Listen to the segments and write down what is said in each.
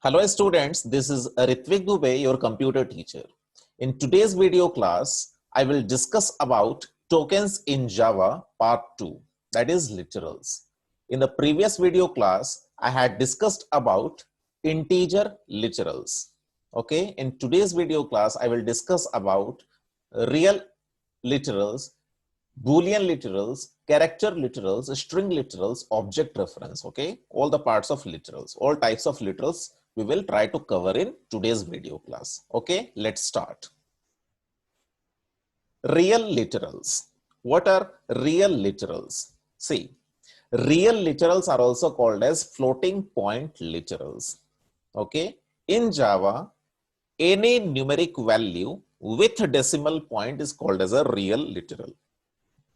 Hello students, this is Ritvik Dubey, your computer teacher. In today's video class, I will discuss about tokens in Java part 2, that is literals. In the previous video class, I had discussed about integer literals. Okay, in today's video class, I will discuss about real literals, Boolean literals, character literals, string literals, object reference, okay? All the parts of literals, all types of literals we will try to cover in today's video class, okay? Let's start. Real literals. What are real literals? See, real literals are also called as floating point literals, okay? In Java, any numeric value with decimal point is called as a real literal.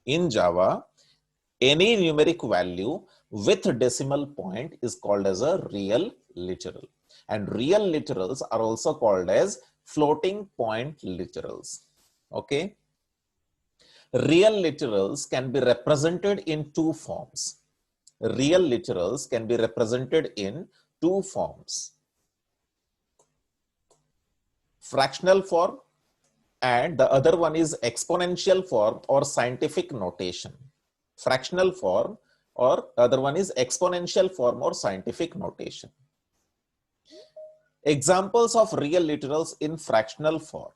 In Java, any numeric value with decimal point is called as a real literal. And real literals are also called as floating point literals. Okay. Real literals can be represented in two forms. Real literals can be represented in two forms. Fractional form, and the other one is exponential form or scientific notation. Fractional form or other one is exponential form or scientific notation. Examples of real literals in fractional form: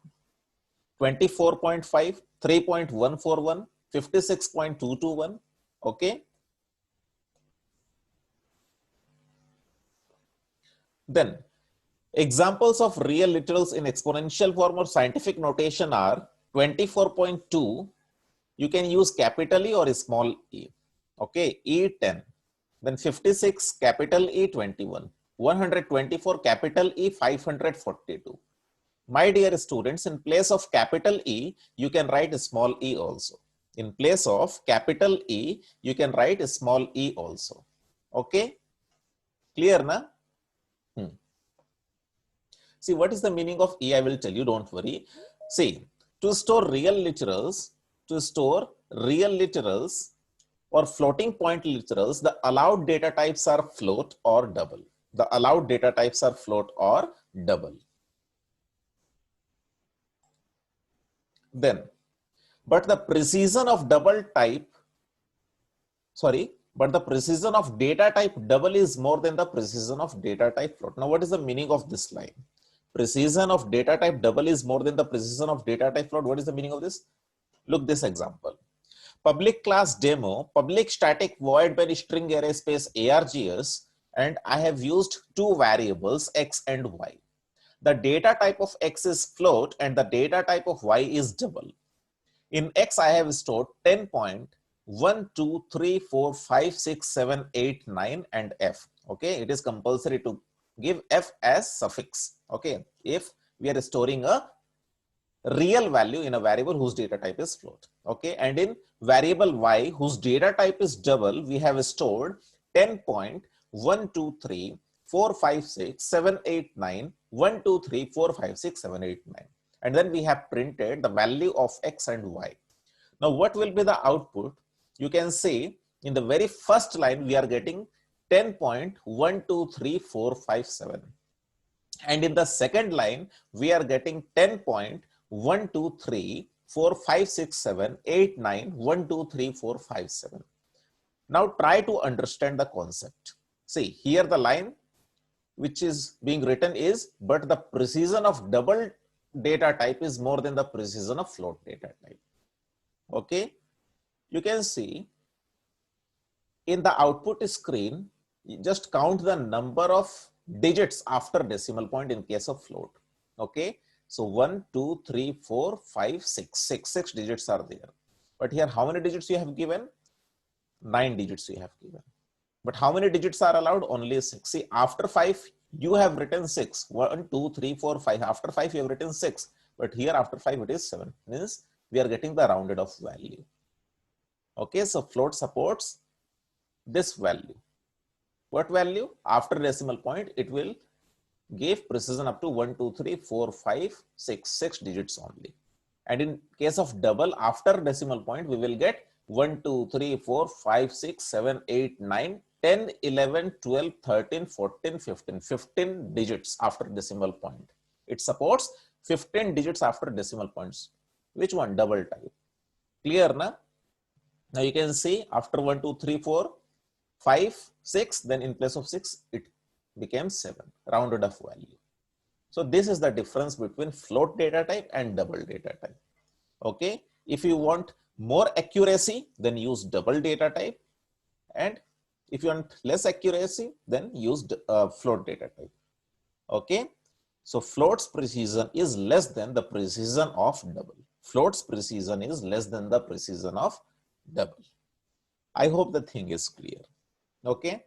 24.5, 3.141, 56.221. Okay. Then examples of real literals in exponential form or scientific notation are 24.2. You can use capital E or small e. Okay, E10. Then 56, capital E 21. 124, capital E 542. My dear students, in place of capital E, you can write a small e also. In place of capital E, you can write a small e also. Okay? Clear, na? See, what is the meaning of e? I will tell you, don't worry. See, to store real literals, or floating point literals, the allowed data types are float or double. The allowed data types are float or double. Then, but the precision of double type, but the precision of data type double is more than the precision of data type float. Now, what is the meaning of this line? Precision of data type double is more than the precision of data type float. What is the meaning of this? Look this example. Public class demo, public static void by string array space args, and I have used two variables x and y. The data type of x is float and the data type of y is double. In x, I have stored 10.1, 2, 3, 4, 5, 6, 7, 8, 9, and f. Okay, it is compulsory to give f as suffix. Okay, if we are storing a real value in a variable whose data type is float. Okay, and in variable y whose data type is double, we have stored 10.123, 4, 5, 6, 7, 8, 9, 1, 2, 3, 4, 5, 6, 7, 8, 9. And then we have printed the value of x and y. Now, what will be the output? You can see in the very first line, we are getting 10.1234557. And in the second line, we are getting 10.123456789123457. Now try to understand the concept. See, here the line which is being written is, but the precision of double data type is more than the precision of float data type. Okay, you can see in the output screen, just count the number of digits after decimal point in case of float. Okay, so 1, 2, 3, 4, 5, 6, 6 digits are there. But here, how many digits you have given? 9 digits you have given. But how many digits are allowed? Only 6. See, after 5, you have written 6. 1, 2, 3, 4, 5. After 5, you have written 6. But here, after 5, it is 7. Means we are getting the rounded off value. Okay, so float supports this value. What value? After decimal point, it will give precision up to 1, 2, 3, 4, 5, 6 digits only. And in case of double, after decimal point, we will get 1, 2, 3, 4, 5, 6, 7, 8, 9, 10, 11, 12, 13, 14, 15. 15 digits after decimal point. It supports 15 digits after decimal points. Which one? Double type. Clear, na? Now you can see after 1, 2, 3, 4, 5, 6, then in place of 6, it became 7, rounded off value. So this is the difference between float data type and double data type. Okay. If you want more accuracy, then use double data type. And if you want less accuracy, then use float data type. Okay. So float's precision is less than the precision of double. Float's precision is less than the precision of double. I hope the thing is clear. Okay.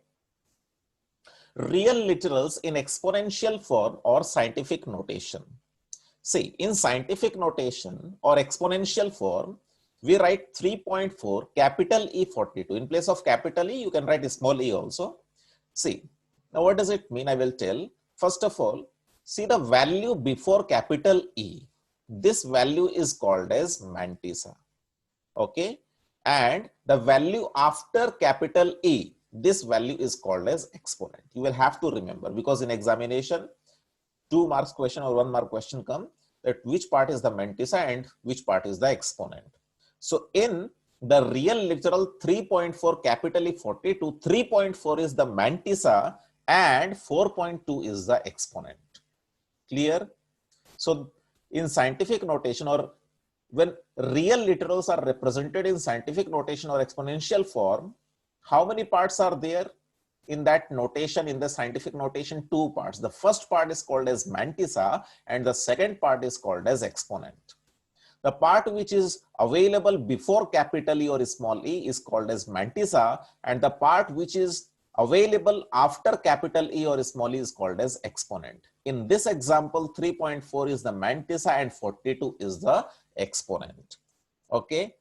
Real literals in exponential form or scientific notation. See, in scientific notation or exponential form, we write 3.4 capital E42. In place of capital E, you can write a small e also. See, now what does it mean? I will tell. First of all, see the value before capital E. This value is called as mantissa. Okay. And the value after capital E, this value is called as exponent. You will have to remember, because in examination, 2 marks question or 1 mark question come that which part is the mantissa and which part is the exponent. So in the real literal 3.4 capital E42, 3.4 is the mantissa and 4.2 is the exponent. Clear? So in scientific notation, or when real literals are represented in scientific notation or exponential form, how many parts are there in that notation? In the scientific notation, 2 parts. The first part is called as mantissa and the second part is called as exponent. The part which is available before capital E or small e is called as mantissa, and the part which is available after capital E or small e is called as exponent. In this example, 3.4 is the mantissa and 42 is the exponent. Okay.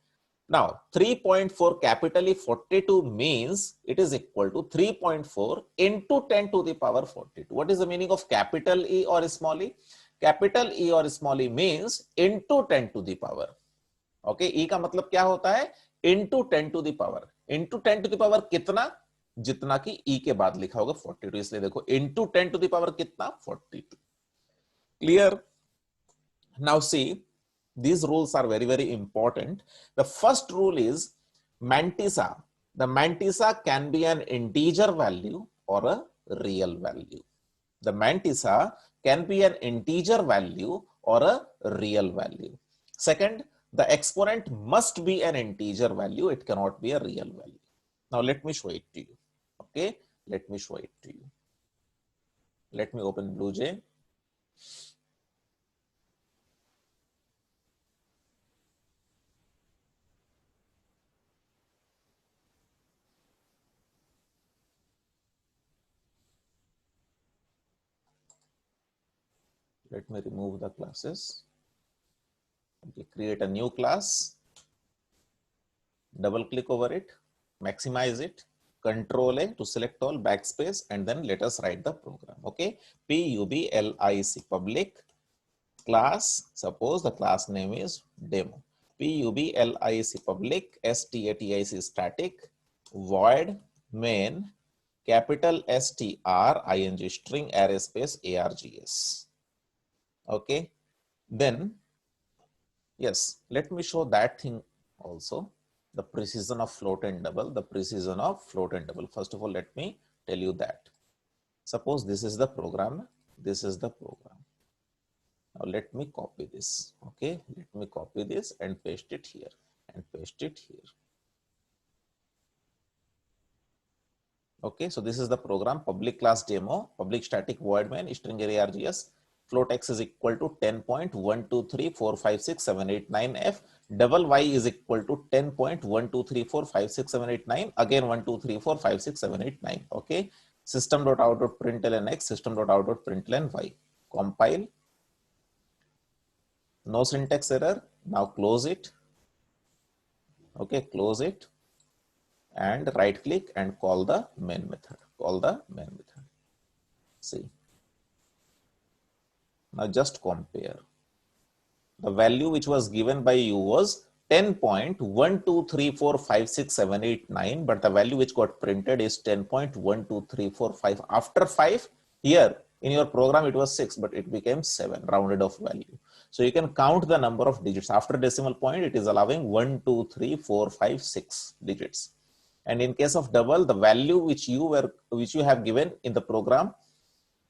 Now 3.4 capital E42 means it is equal to 3.4 into 10 to the power 42. What is the meaning of capital E or small e? Capital E or small e means into 10 to the power. Okay. E का मतलब क्या होता है? Into 10 to the power. Into 10 to the power कितना? जितना कि E के बाद लिखा होगा 42. इसलिए देखो into 10 to the power कितना? 42. Clear? Now see, these rules are very, very important. The first rule is mantissa. The mantissa can be an integer value or a real value. The mantissa can be an integer value or a real value. Second, the exponent must be an integer value. It cannot be a real value. Now let me show it to you. Okay, let me show it to you. Let me open BlueJ. Let me remove the classes. Okay, create a new class. Double click over it, maximize it, Control A to select all, backspace, and then let us write the program. Okay, PUBLIC public class. Suppose the class name is demo. PUBLIC public static static void main capital STR string array space args. Okay, then yes, let me show that thing also. The precision of float and double, the precision of float and double. First of all, let me tell you that. Suppose this is the program, this is the program. Now let me copy this. Okay, let me copy this and paste it here and paste it here. Okay, so this is the program, public class demo, public static void main string array args. Float x is equal to 10.123456789f. Double y is equal to 10.123456789. Again 123456789. Okay. System.out.println x, system.out.println y. Compile. No syntax error. Now close it. Okay, close it. And right click and call the main method. Call the main method. See. Now just compare. The value which was given by you was 10.123456789, but the value which got printed is 10.12345. After 5, here in your program it was 6, but it became 7, rounded off value. So you can count the number of digits. After decimal point, it is allowing 1, 2, 3, 4, 5, 6 digits. And in case of double, the value which you have given in the program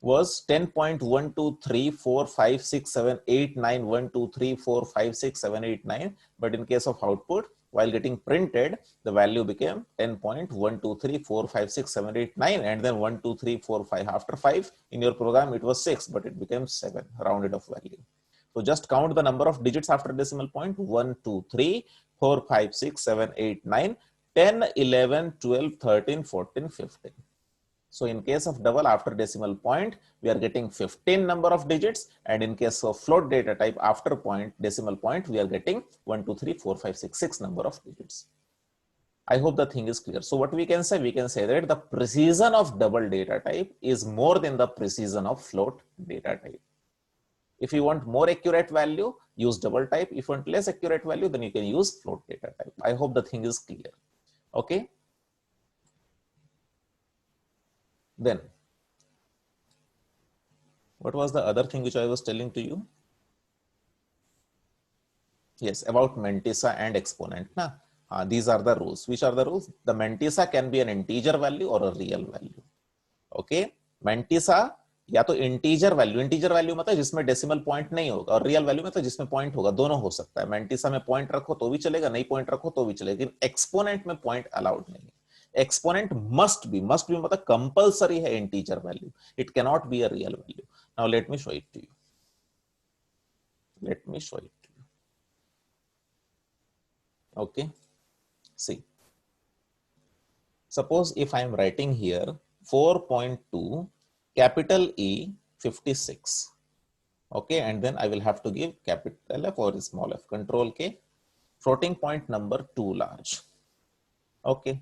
was 10.123456789, but in case of output, while getting printed, the value became 10.123456789, and then 1, 2, 3, 4, 5. After 5 in your program it was 6, but it became 7, rounded off value. So just count the number of digits after decimal point: 1, 2, 3, 4, 5, 6, 7, 8, 9, 10, 11, 12, 13, 14, 15. So in case of double after decimal point, we are getting 15 number of digits, and in case of float data type after decimal point, we are getting 1, 2, 3, 4, 5, 6 number of digits. I hope the thing is clear. So what we can say that the precision of double data type is more than the precision of float data type. If you want more accurate value, use double type. If you want less accurate value, then you can use float data type. I hope the thing is clear. Okay. Then, what was the other thing which I was telling to you? Yes, about mantissa and exponent. These are the rules. Which are the rules? The mantissa can be an integer value or a real value. Okay. Mantissa या तो integer value मतलब जिसमें decimal point नहीं होगा, और real value मतलब जिसमें point होगा, दोनों हो सकता है. मैंटिसा में पॉइंट रखो तो भी चलेगा, नहीं पॉइंट रखो तो भी चलेगा, लेकिन एक्सपोनेंट में पॉइंट अलाउड नहीं है. Exponent must be मतलब compulsory है integer value. It cannot be a real value. Now let me show it to you. Okay. See. Suppose if I am writing here 4.2 capital E 56. Okay, and then I will have to give capital F or small f. Control K. Floating point number too large. Okay.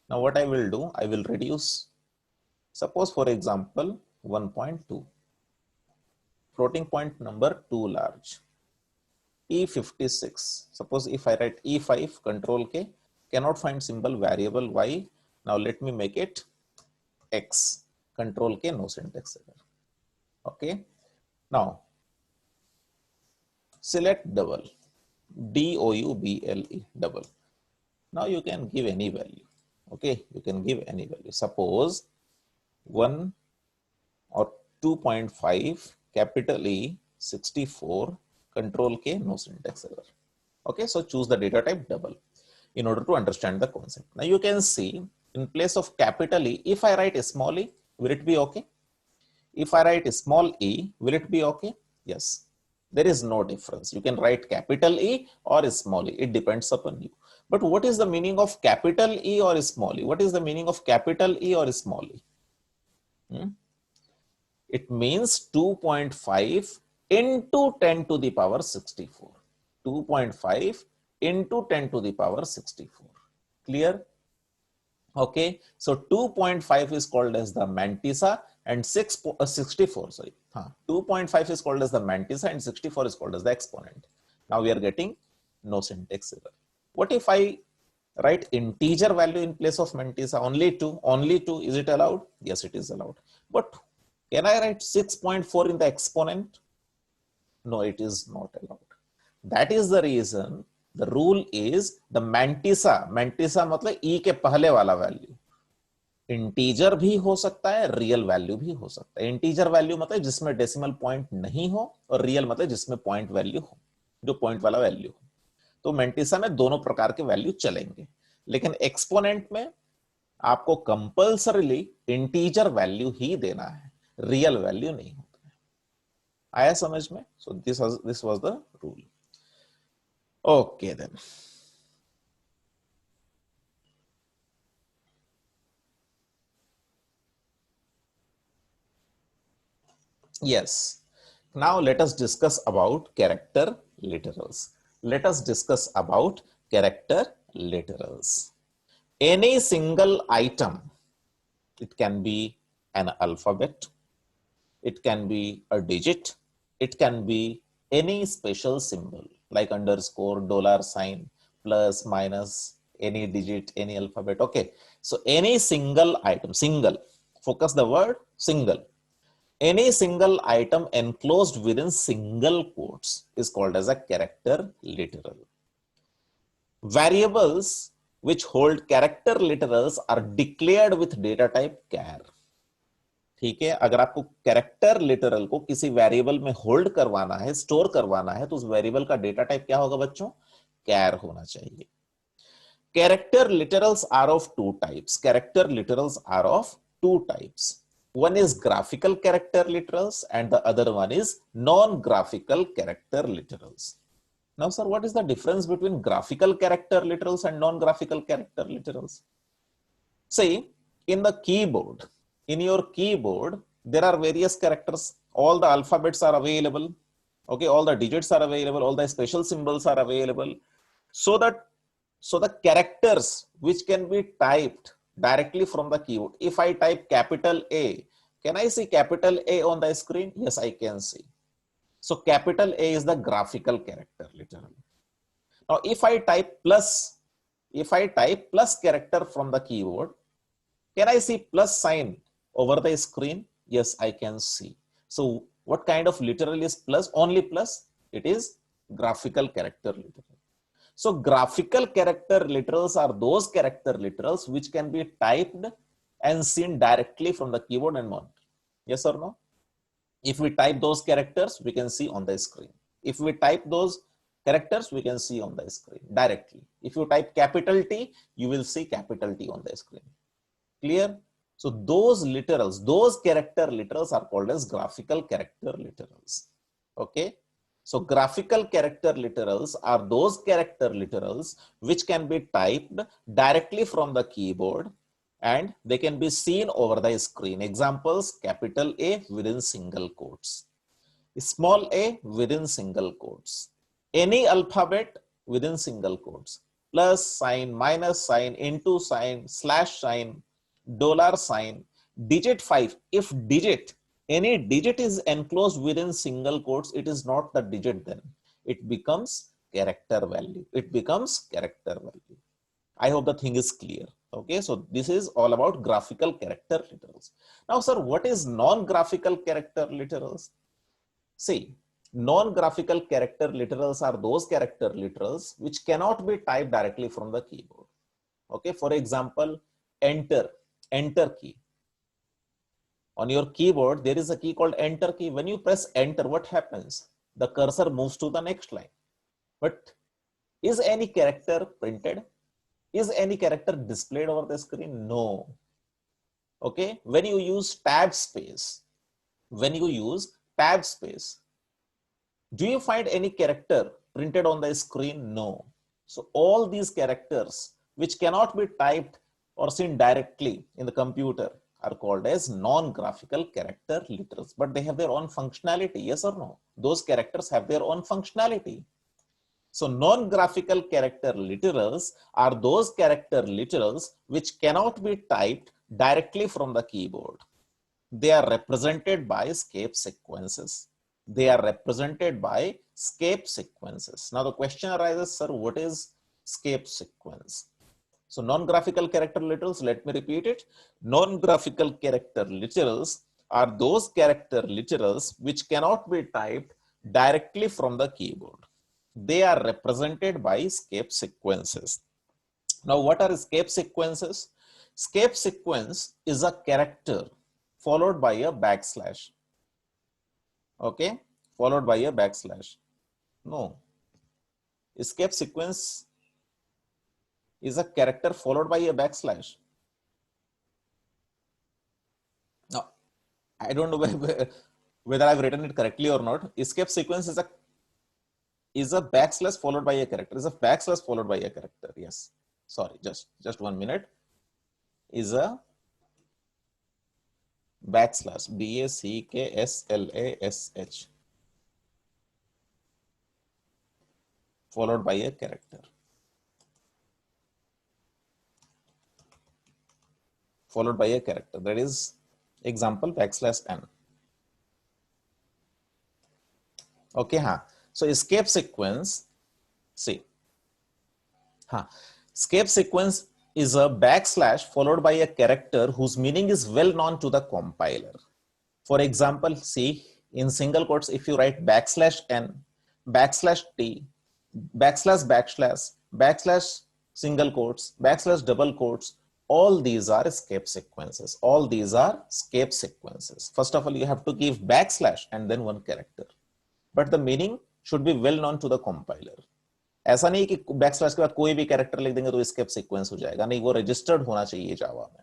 Now what I will do, I will reduce, suppose for example 1.2, floating point number too large, E56. Suppose if I write E5, Control K, cannot find symbol, variable Y. Now let me make it X, Control K, no syntax error. Okay. Now select double, DOUBLE, double. Now you can give any value. Okay, you can give any value. Suppose 1 or 2.5, capital E 64, Control K, no syntax error. Okay, so choose the data type double in order to understand the concept. Now you can see in place of capital E, if I write a small e, will it be okay? If I write a small e, will it be okay? Yes, there is no difference. You can write capital E or a small e, it depends upon you. But what is the meaning of capital E or small e? What is the meaning of capital E or small e? It means 2.5 into 10 to the power 64. 2.5 into 10 to the power 64. Clear? Okay. So 2.5 is called as the mantissa and 64, sorry. 2.5 is called as the mantissa and 64 is called as the exponent. Now we are getting no syntax error. What if I write integer value in place of mantissa? Only 2. Only 2. Is it allowed? Yes, it is allowed. But can I write 6.4 in the exponent? No, it is not allowed. That is the reason the rule is the mantissa. Mantissa मतलब e के पहले वाला value. Integer भी हो सकता है, real value भी हो सकता है. इंटीजर वैल्यू मतलब जिसमें डेसिमल पॉइंट नहीं हो, और रियल मतलब जिसमें पॉइंट वैल्यू हो, जो पॉइंट वाला वैल्यू हो. तो मेंटिसा में दोनों प्रकार के वैल्यू चलेंगे, लेकिन एक्सपोनेंट में आपको कंपल्सरीली इंटीजर वैल्यू ही देना है, रियल वैल्यू नहीं होता है. आया समझ में? So this was the rule. Okay then. Yes. Now let us discuss about character literals. Let us discuss about character literals. Any single item, it can be an alphabet, it can be a digit, it can be any special symbol like underscore, dollar sign, plus, minus, any digit, any alphabet. Okay. So any single item, single, focus the word single. Any single item enclosed within single quotes is called as a character literal. Variables which hold character literals are declared with data type char. ठीक है, अगर आपको character literal को किसी variable में hold करवाना है, store करवाना है, तो उस वेरिएबल का डेटा टाइप क्या होगा बच्चों? कैर होना चाहिए. Character literals are of two types. Character literals are of two types. One is graphical character literals and the other one is non-graphical character literals. Now, sir, what is the difference between graphical character literals and non-graphical character literals? See, in the keyboard, in your keyboard, there are various characters. All the alphabets are available. Okay, all the digits are available. All the special symbols are available. So the characters which can be typed directly from the keyboard. If I type capital A, can I see capital A on the screen? Yes, I can see. So capital A is the graphical character, literally. Now, if I type plus character from the keyboard, can I see plus sign over the screen? Yes, I can see. So what kind of literal is plus? Only plus? It is graphical character literal. So graphical character literals are those character literals which can be typed and seen directly from the keyboard and monitor. Yes or no? If we type those characters, we can see on the screen. If we type those characters, we can see on the screen directly. If you type capital T, you will see capital T on the screen. Clear? So those literals, those character literals are called as graphical character literals. Okay? So graphical character literals are those character literals which can be typed directly from the keyboard and they can be seen over the screen. Examples, capital A within single quotes, small a within single quotes, any alphabet within single quotes, plus sign, minus sign, into sign, slash sign, dollar sign, digit 5. If digit, any digit is enclosed within single quotes, it is not the digit then. It becomes character value. It becomes character value. I hope the thing is clear. Okay, so this is all about graphical character literals. Now, sir, what is non-graphical character literals? See, non-graphical character literals are those character literals which cannot be typed directly from the keyboard. Okay, for example, enter key. On your keyboard, there is a key called enter key. When you press enter, what happens? The cursor moves to the next line. But is any character printed? Is any character displayed over the screen? No. Okay, when you use tab space, do you find any character printed on the screen? No. So all these characters which cannot be typed or seen directly in the computer are called as non-graphical character literals, but they have their own functionality. Yes or no? Those characters have their own functionality. So non-graphical character literals are those character literals which cannot be typed directly from the keyboard. They are represented by escape sequences. Now the question arises, sir, what is escape sequence? So non-graphical character literals, let me repeat it. Non-graphical character literals are those character literals which cannot be typed directly from the keyboard. They are represented by escape sequences. Now, what are escape sequences? Escape sequence is a character followed by a backslash. Okay, followed by a backslash. No, escape sequence is a character followed by a backslash. Now, I don't know whether I've written it correctly or not. Escape sequence is a backslash followed by a character. Is a backslash followed by a character. Yes. Sorry, just 1 minute. Is a backslash, backslash followed by a character. Followed by a character. That is example backslash n. Okay, so escape sequence, see, हाँ, escape sequence is a backslash followed by a character whose meaning is well known to the compiler. For example, see in single quotes, if you write backslash n, backslash t, backslash single quotes, backslash double quotes, all these are escape sequences. All these are escape sequences. First of all, you have to give backslash and then one character, but the meaning should be well known to the compiler. ऐसा नहीं कि backslash के बाद कोई भी character लिख देंगे तो एस्केप सीक्वेंस हो जाएगा, नहीं, वो रजिस्टर्ड होना चाहिए जावा में,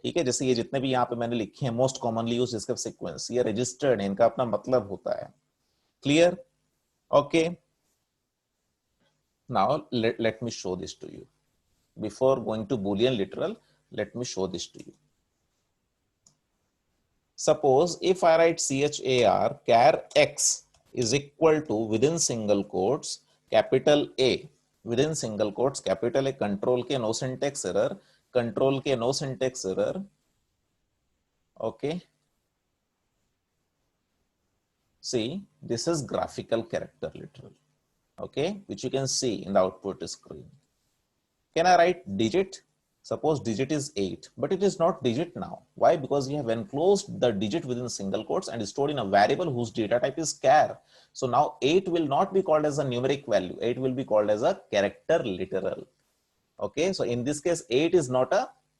ठीक है। जैसे ये जितने भी यहाँ पे मैंने लिखे हैं most commonly used escape sequence, ये रजिस्टर्ड है, इनका अपना मतलब होता है। Clear? Okay, now let me show this to you. Before going to Boolean literal, let me show this to you. Suppose if I write char char x is equal to within single quotes capital A, within single quotes capital A, control के no syntax error, control के no syntax error, okay. See, this is graphical character literal, okay, which you can see in the output screen. Can I write digit? Suppose digit is 8, but it is not digit now. Why? Because you have enclosed the digit within single quotes and stored in a variable whose data type is char. So now 8 will not be called as a numeric value. 8 will be called as a character literal. Okay, so in this case, 8 is not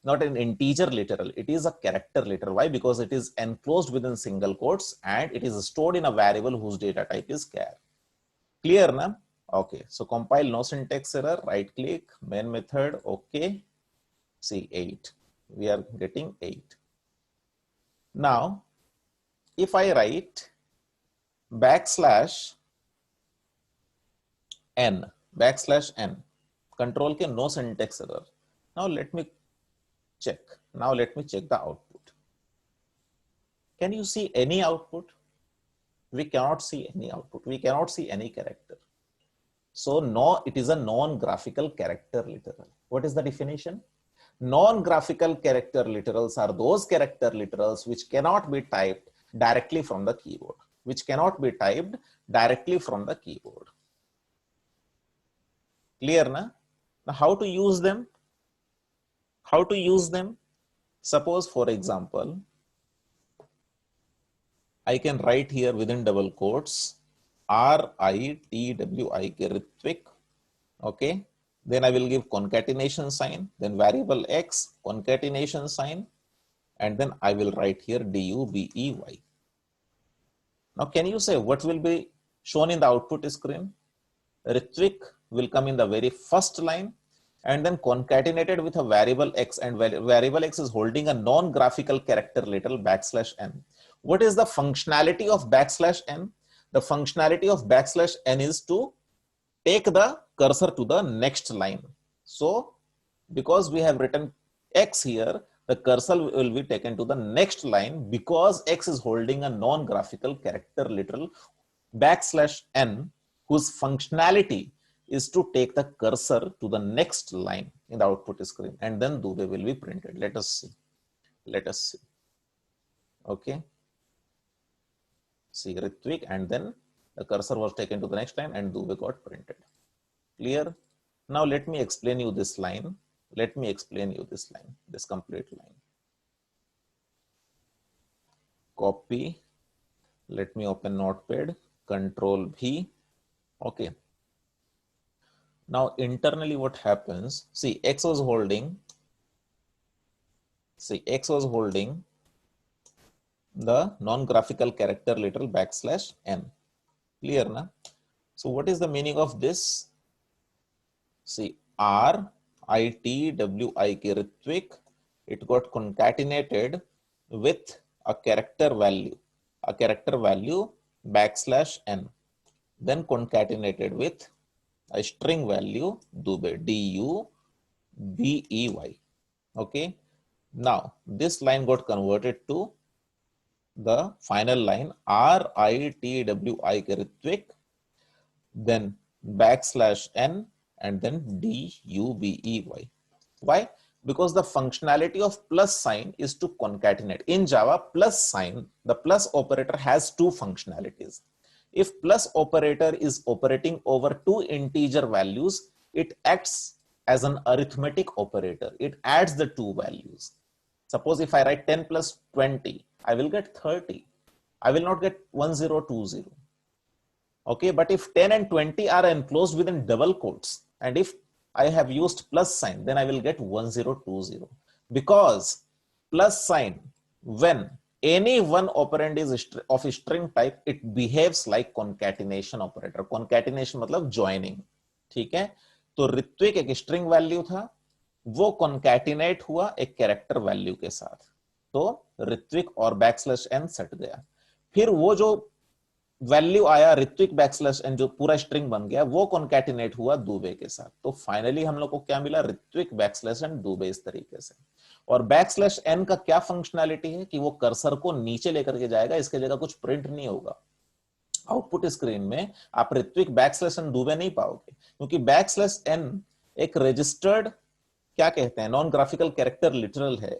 an integer literal. It is a character literal. Why? Because it is enclosed within single quotes and it is stored in a variable whose data type is char. Clear, na? Okay, so compile, no syntax error, right click, main method, okay. See 8, we are getting 8. Now, if I write backslash n, control के no syntax error. Now let me check. Now let me check the output. Can you see any output? We cannot see any output. We cannot see any character. So no, it is a non-graphical character literal. What is the definition? Non-graphical character literals are those character literals which cannot be typed directly from the keyboard. Clear, na? Now, how to use them? Suppose, for example, I can write here within double quotes RITWIK, Ritvik, okay. Then I will give concatenation sign, then variable x, concatenation sign, and then I will write here DUBEY. Now, can you say what will be shown in the output screen? Ritvik will come in the very first line and then concatenated with a variable x, and variable x is holding a non-graphical character literal backslash n. What is the functionality of backslash n? The functionality of backslash n is to take the cursor to the next line. So, because we have written x here, the cursor will be taken to the next line because x is holding a non-graphical character literal backslash n, whose functionality is to take the cursor to the next line in the output screen, and then Dubhe will be printed. Let us see. Okay. See Ritvik, and then the cursor was taken to the next line and Dubhe got printed. Clear? Now let me explain you this line. This complete line. Copy. Let me open Notepad. Control V. Okay. Now internally what happens? See, X was holding the non-graphical character literal backslash n. Clear, na? So what is the meaning of this? See, RITWIK, Ritvik, it got concatenated with a character value backslash n, then concatenated with a string value Dubhe, DUBEY. Okay. Now this line got converted to the final line RITWIK, Ritvik, then backslash n, and then DUBEY. Why? Because the functionality of plus sign is to concatenate. In Java, plus sign, the plus operator has two functionalities. If plus operator is operating over two integer values, it acts as an arithmetic operator. It adds the two values. Suppose if I write 10 plus 20, I will get 30. I will not get 1020. Okay, but if 10 and 20 are enclosed within double quotes, and if I have used plus sign, then I will get 1020. Because plus sign, when any one operand is of string type, it behaves like concatenation operator. Concatenation मतलब joining. ठीक है, तो ऋत्विक एक string value था, वो concatenate हुआ एक character value के साथ, तो ऋत्विक और बैकस्लैश एन सट गया। फिर वो जो वैल्यू आया ऋत्विक बैकस्लैश एन, जो पूरा स्ट्रिंग बन गया, वो कॉन्कैटिनेट हुआ दुबे के साथ। तो फाइनली हम लोग को क्या मिला? ऋत्विक बैकस्लैश एन दुबे, इस तरीके से। और बैकस्लैश एन का क्या फंक्शनैलिटी है कि वो कर्सर को नीचे लेकर के जाएगा, इसके जगह कुछ प्रिंट नहीं होगा। आउटपुट स्क्रीन में आप ऋत्विक बैकस्लैश एन दुबे नहीं पाओगे, क्योंकि बैकस्लैश एन एक रजिस्टर्ड, क्या कहते हैं, नॉन ग्राफिकल कैरेक्टर लिटरल है।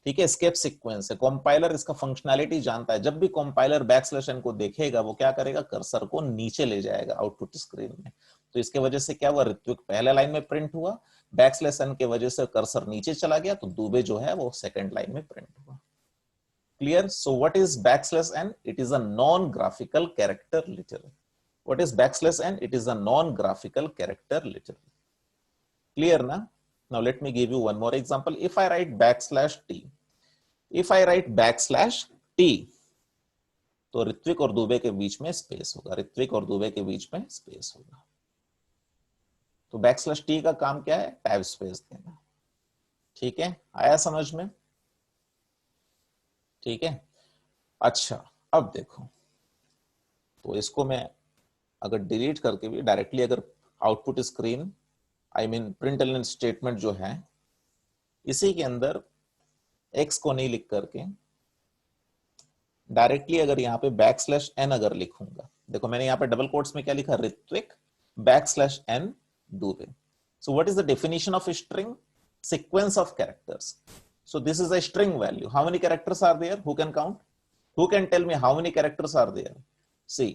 ठीक है, स्केप सीक्वेंस है। कंपाइलर इसका फंक्शनैलिटी जानता है, जब भी कंपाइलर बैकस्लैश एन को देखेगा, वो क्या करेगा? कर्सर को नीचे ले जाएगा आउटपुट स्क्रीन में। तो इसके वजह से क्या हुआ? ऋत्विक पहले लाइन में प्रिंट हुआ, बैकस्लैश एन के वजह से कर्सर नीचे चला गया, तो दुबे जो है वो सेकंड लाइन में प्रिंट हुआ। Clear? So what is backslash n? It is a non-graphical character literal. What is backslash n? It is a non-graphical character literal. Clear na? Now let me give you one more example. If I write backslash t, if I write backslash t, तो ऋत्विक और दुबे के बीच में space होगा, ऋत्विक और दुबे के बीच में स्पेस होगा। तो बैकस्लैश टी का काम क्या है? टैब स्पेस देना। ठीक है, आया समझ में? ठीक है, अच्छा अब देखो, तो इसको मैं अगर डिलीट करके भी डायरेक्टली अगर output screen, I mean println statement जो है, इसी के अंदर x को नहीं लिख करके डायरेक्टली अगर यहाँ पे बैकस्लैश एन अगर लिखूंगा, देखो मैंने यहाँ पे डबल कोट्स में क्या लिखा? Ritwik backslash n Dubey. So what is the definition of string? Sequence of characters. So this is a string value. How many characters are there? Who can count? Who can tell me how many characters are there? See,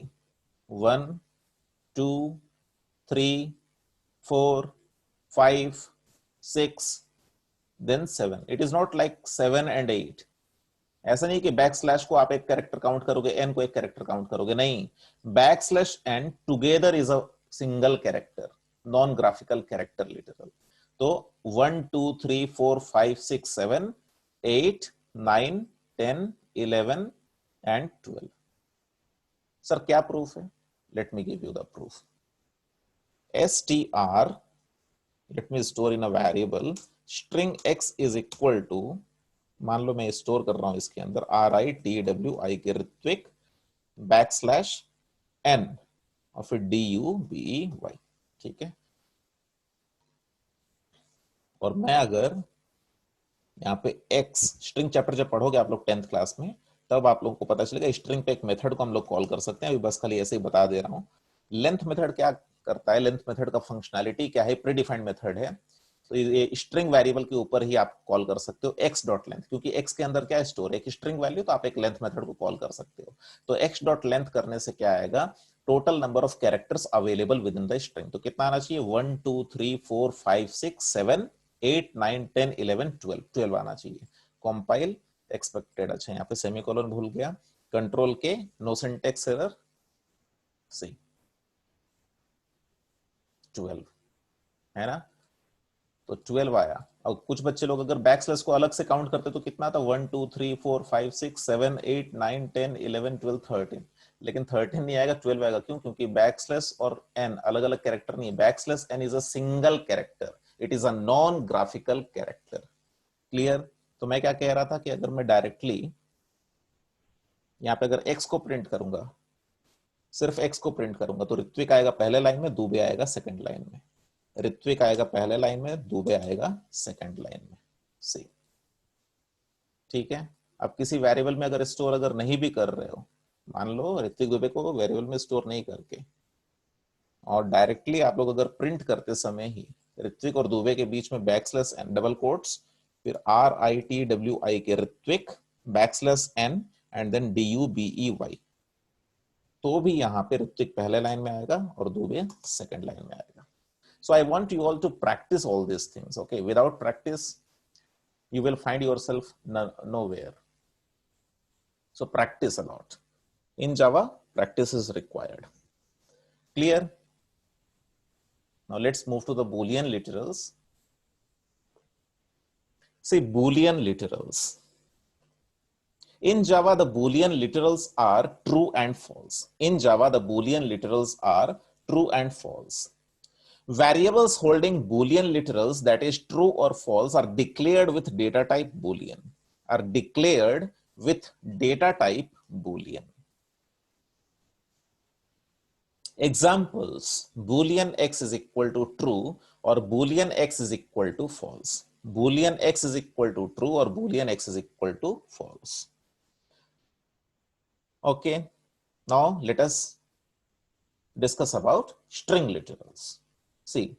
1, 2, 3, 4, 5, 6, then 7. It is not like 7 and 8. ऐसा नहीं कि backslash को आप एक character count करोगे, N को एक character count करोगे, नहीं। Backslash n together is a single character, non graphical character literal. तो 1, 2, 3, 4, 5, 6, 7, 8, 9, 10, 11 and 12. सर क्या प्रूफ है? Let me give you the proof. str, let me store in a variable string x is equal to, मान लो मैं store कर रहा हूं इसके अंदर RITWI K Ritwik backslash n और फिर DUBEY। ठीक है, और मैं अगर यहाँ पे x, स्ट्रिंग चैप्टर जब पढ़ोगे आप लोग 10th क्लास में, तब आप लोगों को पता चलेगा स्ट्रिंग पे एक मेथड को हम लोग कॉल कर सकते हैं। अभी बस खाली ऐसे ही बता दे रहा हूँ। लेंथ मेथड क्या करता है? लेंथ मेथड का फंक्शनैलिटी क्या है? प्री डिफाइंड मेथड है। तो ये स्ट्रिंग वेरिएबल के ऊपर ही आप कॉल कर सकते हो x डॉट लेंथ, क्योंकि x के अंदर क्या स्टोर है? एक स्ट्रिंग वैल्यू, तो आप एक लेंथ मेथड को कॉल कर सकते हो। तो x डॉट लेंथ करने से क्या आएगा? Total number of characters available with in the string. तो कितना आना चाहिए? 1, 2, 3, 4, 5, 6, 7, 8, 9, 10, 11, 12, 12 आना चाहिए। कंपाइल एक्सपेक्टेड, अच्छा यहाँ पे सेमीकोलन भूल गया, कंट्रोल के, नो सिंटैक्स एरर, सी 12 है ना? तो 12 आया। और कुछ बच्चे लोग अगर बैकस्लैश को अलग से काउंट करते तो कितना था? 1, 2, 3, 4, 5, 6, 7, 8, 9, 10, 11, 12, 13। लेकिन 13 नहीं आएगा, 12 आएगा। क्यों? क्योंकि बैकस्लैश और एन अलग अलग कैरेक्टर नहीं है। Backslash n is a single character, it is a non graphical character. Clear? तो मैं क्या कह रहा था कि अगर मैं डायरेक्टली यहाँ पे अगर x को प्रिंट करूंगा, सिर्फ x को प्रिंट करूंगा, तो ऋत्विक आएगा पहले लाइन में, दुबे आएगा सेकंड लाइन में। ऋत्विक आएगा पहले लाइन में, दुबे आएगा सेकंड लाइन में। सी, ठीक है। अब किसी वेरिएबल में अगर स्टोर अगर नहीं भी कर रहे हो, मान लो ऋत्विक दुबे को वेरिएबल में स्टोर नहीं करके, और डायरेक्टली आप लोग अगर प्रिंट करते समय ही ऋत्विक और दुबे के बीच में बैकस्लैश एन डबल कोट्स, फिर RITWI K Ritwik backslash n and then DUBEY, तो भी यहाँ पे ऋत्विक पहले लाइन में आएगा और दुबे सेकंड लाइन में आएगा। So I want you all to practice all these things. Okay, without practice, you will find yourself nowhere. So practice a lot. In Java, practice is required. Clear? Now let's move to the Boolean literals. See, Boolean literals. In Java, the Boolean literals are true and false. In Java, the Boolean literals are true and false. Variables holding Boolean literals, that is true or false, are declared with data type Boolean. Are declared with data type Boolean. Examples: Boolean x is equal to true or Boolean x is equal to false. Boolean x is equal to true or Boolean x is equal to false. Okay, now let us discuss about string literals. See,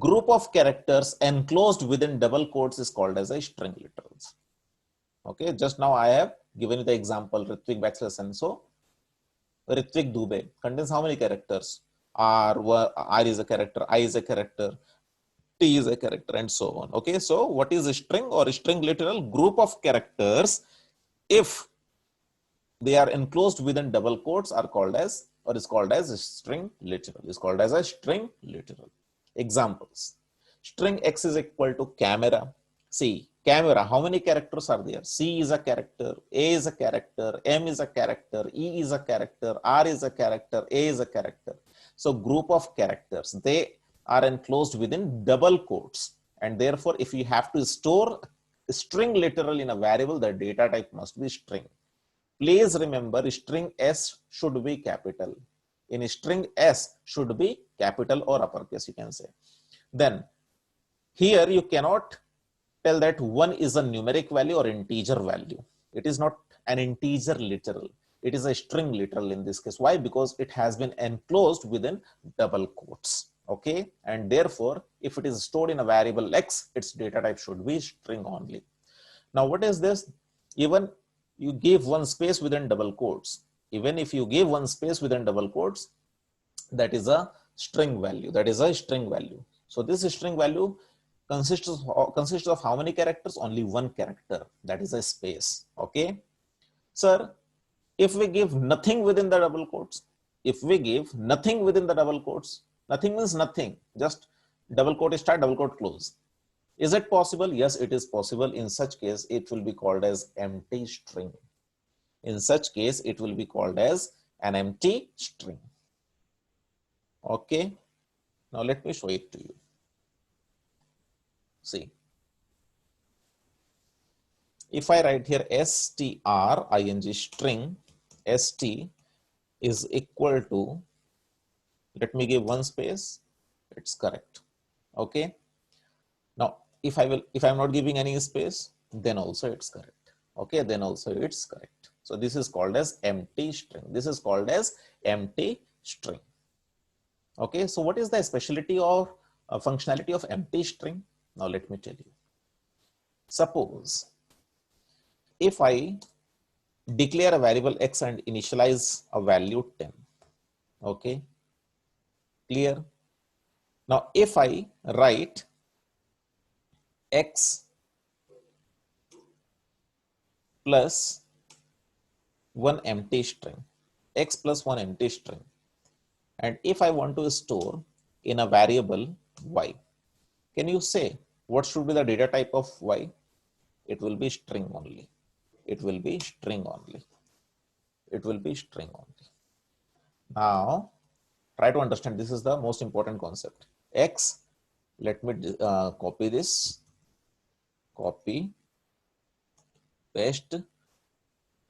group of characters enclosed within double quotes is called as a string literals. Okay, just now I have given you the example Ritvik backslash and so Ritvik Dubey contains how many characters? R is a character, I is a character, T is a character, and so on. Okay, so what is a string or a string literal? Group of characters, if they are enclosed within double quotes, are called as or is called as a string literal. Is called as a string literal. Examples: string x is equal to camera. See, camera, how many characters are there? C is a character, A is a character, M is a character, E is a character, R is a character, A is a character. So group of characters, they are enclosed within double quotes, and therefore if you have to store a string literal in a variable, the data type must be string. Please remember, string S should be capital. In string S should be capital or uppercase, you can say. Then here you cannot tell that one is a numeric value or integer value. It is not an integer literal. It is a string literal in this case. Why? Because it has been enclosed within double quotes. Okay, and therefore if it is stored in a variable X, its data type should be string only. Now what is this? Even you give one space within double quotes. Even if you give one space within double quotes, that is a string value. That is a string value. So this string value consists of how many characters? Only one character. That is a space. Okay, sir. If we give nothing within the double quotes, if we give nothing within the double quotes, nothing means nothing. Just double quote start, double quote close. Is it possible? Yes, it is possible. In such case, it will be called as empty string. In such case, it will be called as an empty string. Okay. Now let me show it to you. See. If I write here string string, st is equal to, let me give one space, it's correct. Okay. Now, if I'm not giving any space, then also it's correct. Okay, then also it's correct. So this is called as empty string. This is called as empty string. Okay, so what is the specialty or functionality of empty string? Now let me tell you. Suppose if I declare a variable x and initialize a value 10. Okay, clear? Now if I write x plus one empty string, x plus one empty string, and if I want to store in a variable y, can you say what should be the data type of y? It will be string only. It will be string only. It will be string only. Now try to understand, this is the most important concept. X, let me copy this, copy, paste,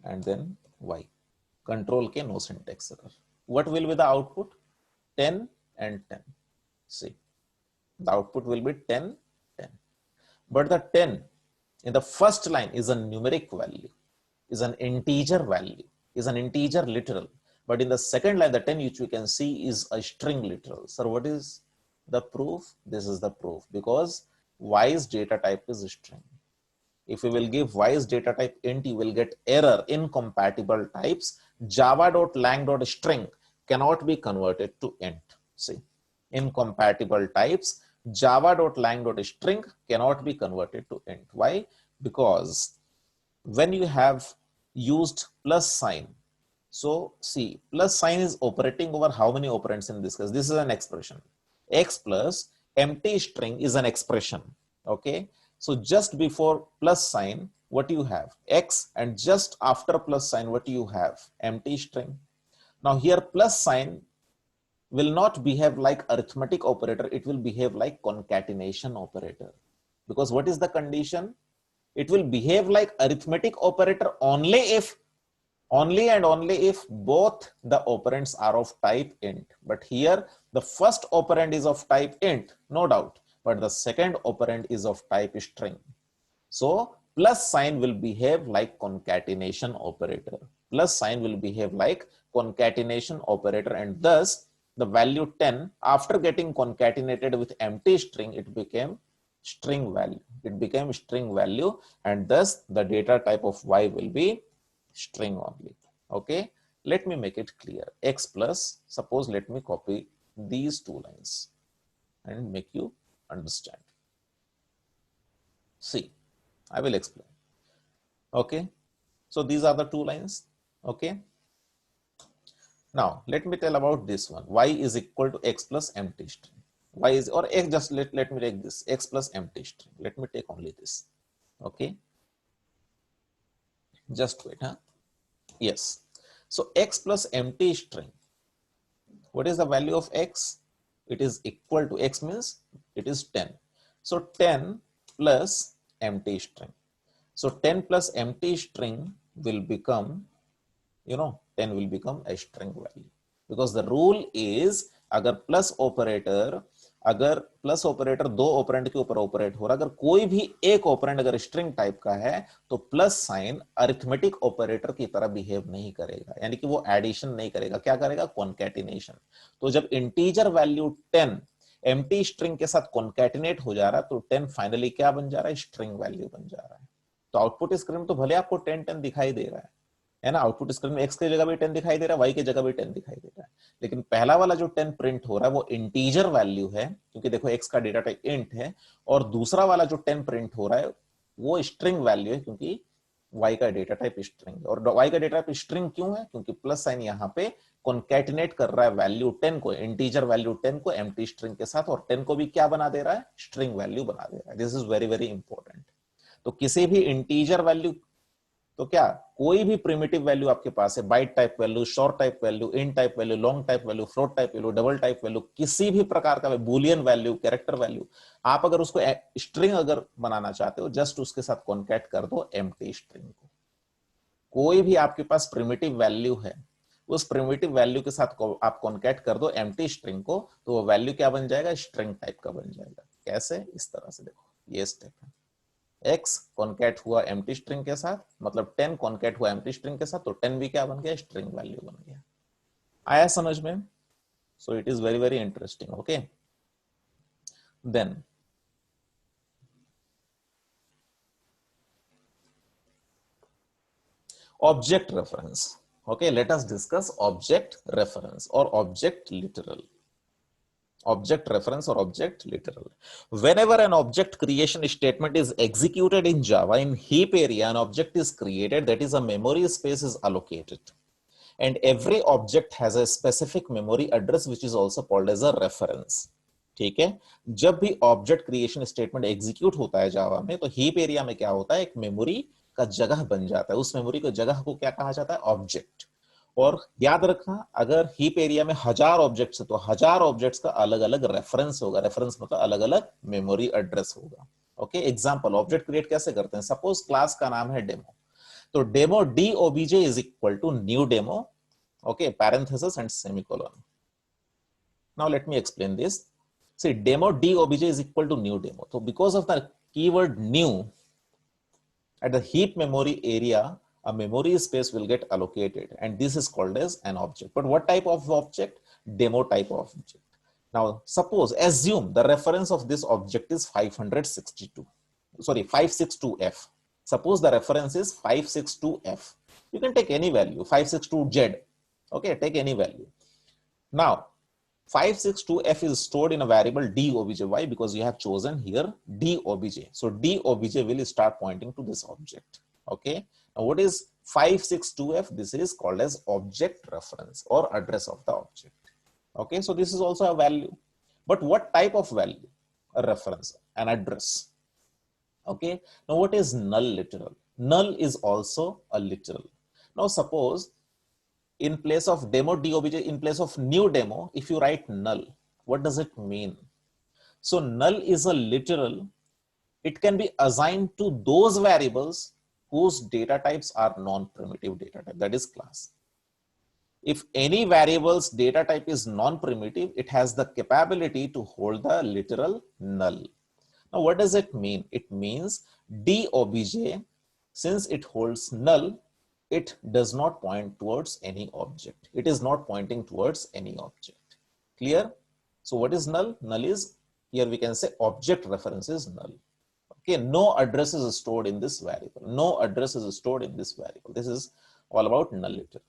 and then y. Control K, no syntax error. What will be the output? 10 and 10. See, the output will be 10, 10. But the 10 in the first line is a numeric value, is an integer value, is an integer literal. But in the second line, the 10 which we can see is a string literal. So what is the proof? This is the proof, because y's data type is string. If we will give y's data type int, you will get error, incompatible types. Java.lang.string cannot be converted to int. See, incompatible types, java.lang.string cannot be converted to int. Why? Because when you have used plus sign, so see, plus sign is operating over how many operands in this case? This is an expression. X plus empty string is an expression. Okay. So just before plus sign, what you have? X, and just after plus sign, what you have? Empty string. Now here plus sign will not behave like arithmetic operator. It will behave like concatenation operator. Because what is the condition? It will behave like arithmetic operator only and only if both the operands are of type int. But here the first operand is of type int, no doubt, but the second operand is of type string. So plus sign will behave like concatenation operator. Plus sign will behave like concatenation operator, and thus the value 10, after getting concatenated with empty string, it became string value. It became string value, and thus the data type of y will be string only. Okay, let me make it clear. X plus, suppose let me copy these two lines and make you understand. See, I will explain. Okay, so these are the two lines. Okay, now let me tell about this one. Y is equal to x plus empty string. Y is, or x, just let me take this, x plus empty string. Let me take only this. Okay, just wait, huh? Yes. So x plus empty string. What is the value of x? It is equal to, x means it is 10. So 10 plus empty string. So 10 plus empty string will become, 10 will become a string value. Because the rule is, अगर plus operator दो operand के ऊपर operate हो रहा, अगर कोई भी एक ऑपरेंड अगर स्ट्रिंग टाइप का है, तो प्लस साइन अरिथमेटिक ऑपरेटर की तरह बिहेव नहीं करेगा, यानी कि वो एडिशन नहीं करेगा, क्या करेगा? कॉन्कैटिनेशन. तो जब इंटीजर वैल्यू 10 एम्प्टी स्ट्रिंग के साथ कॉन्कैटिनेट हो जा रहा है, तो 10 फाइनली क्या बन जा रहा है? स्ट्रिंग वैल्यू बन जा रहा है. तो आउटपुट स्क्रीन तो भले आपको 10 दिखाई दे रहा है ना, आउटपुट स्क्रीन में x की जगह भी 10 दिखाई दे रहा है, y की जगह भी 10 दिखाई दे रहा है, लेकिन पहला वाला जो 10 प्रिंट हो रहा है वो इंटीजर वैल्यू है, क्योंकि देखो x का डेटा टाइप इंट है, और दूसरा वाला जो 10 प्रिंट हो रहा है वो स्ट्रिंग वैल्यू है, क्योंकि y का डेटा टाइप स्ट्रिंग है. और y का डेटा टाइप स्ट्रिंग क्यों है? क्योंकि प्लस साइन यहां पे कॉन्कैटिनेट कर रहा है वैल्यू 10 को, इंटीजर वैल्यू 10 को एम्प्टी स्ट्रिंग के साथ, और 10 को भी क्या बना दे रहा है? स्ट्रिंग वैल्यू बना दे रहा है. This is very very important. तो किसी भी इंटीजर वैल्यू, तो क्या कोई भी प्रिमिटिव वैल्यू आपके पास है, byte type value, short type value, int type value, long type value, float type value, double type value, किसी भी प्रकार का बुलियन वैल्यू, कैरेक्टर वैल्यू, आप अगर उसको स्ट्रिंग अगर बनाना चाहते हो, जस्ट उसके साथ कॉन्कैट कर दो एम्प्टी स्ट्रिंग को. कोई भी आपके पास प्रिमिटिव वैल्यू है, उस प्रिमिटिव वैल्यू के साथ आप कॉन्कैट कर दो एम्प्टी स्ट्रिंग को, तो वो वैल्यू क्या बन जाएगा? स्ट्रिंग टाइप का बन जाएगा. कैसे? इस तरह से देखो, ये स्टेप है. x कॉन्कैट हुआ एम्प्टी स्ट्रिंग के साथ, मतलब 10 कॉन्कैट हुआ एम्प्टी स्ट्रिंग के साथ, तो 10 भी क्या बन गया? स्ट्रिंग वैल्यू बन गया. आया समझ में? So it is very very interesting. Okay, then object reference. Okay, let us discuss object reference और object literal. Object reference or object literal. Whenever an object creation statement is executed in Java, in heap area an object is created, that is a memory space is allocated, and every object has a specific memory address which is also called as a reference. ठीक है, जब भी object creation statement execute होता है जावा में, तो heap area में क्या होता है? एक मेमोरी का जगह बन जाता है. उस मेमोरी को जगह को क्या कहा जाता है? ऑब्जेक्ट. और याद रखना, अगर हीप एरिया में 1000 ऑब्जेक्ट्स है, तो 1000 ऑब्जेक्ट्स का अलग अलग रेफरेंस होगा. रेफरेंस मतलब अलग अलग मेमोरी एड्रेस होगा. ओके, एग्जांपल, ऑब्जेक्ट क्रिएट कैसे करते हैं? सपोज क्लास का नाम है डेमो, तो demo D OBJ is equal to new demo. Okay, parenthesis and semicolon. Now let me explain this. See, demo D OBJ is equal to new demo. तो because of the keyword new at the heap memory area, a memory space will get allocated, and this is called as an object. But what type of object? Demo type of object. Now suppose, assume the reference of this object is 562f. Suppose the reference is 562f. You can take any value, 562z. Okay, take any value. Now 562f is stored in a variable d_obj. Why? Because you have chosen here d_obj. So d_obj will start pointing to this object. Okay. Now what is 562f? This is called as object reference or address of the object. Okay. So this is also a value. But what type of value? A reference, an address. Okay. Now what is null literal? Null is also a literal. Now suppose in place of demo d_obj, in place of new demo, if you write null, what does it mean? So null is a literal. It can be assigned to those variables whose data types are non-primitive data type, that is class. If any variable's data type is non-primitive, it has the capability to hold the literal null. Now, what does it mean? It means d_obj, since it holds null, it does not point towards any object. It is not pointing towards any object. Clear? So what is null? Null is, here we can say object reference is null. Okay, no address is stored in this variable. No address is stored in this variable. This is all about null literal.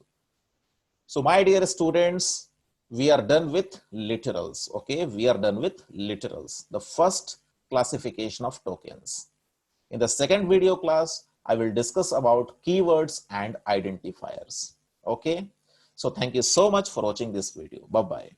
So my dear students, we are done with literals. Okay, we are done with literals. The first classification of tokens. In the second video class, I will discuss about keywords and identifiers. Okay, so thank you so much for watching this video. Bye bye.